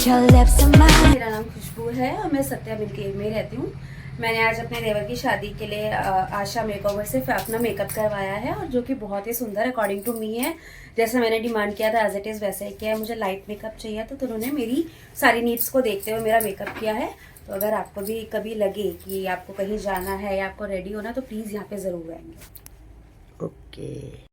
मेरा नाम खुशबू है और मैं सत्या बिल्केर में रहती हूँ। मैंने आज अपने देवर की शादी के लिए आशा मेकओवर से अपना मेकअप करवाया है और जो कि बहुत ही सुंदर अकॉर्डिंग टू मी है। जैसे मैंने डिमांड किया था एज इट इज़ वैसे ही किया है। मुझे लाइट मेकअप चाहिए तो उन्होंने मेरी सारी नीड्स को देखते हुए मेरा मेकअप किया है। तो अगर आपको भी कभी लगे कि आपको कहीं जाना है या आपको रेडी होना तो प्लीज़ यहाँ पे ज़रूर आएंगे। ओके।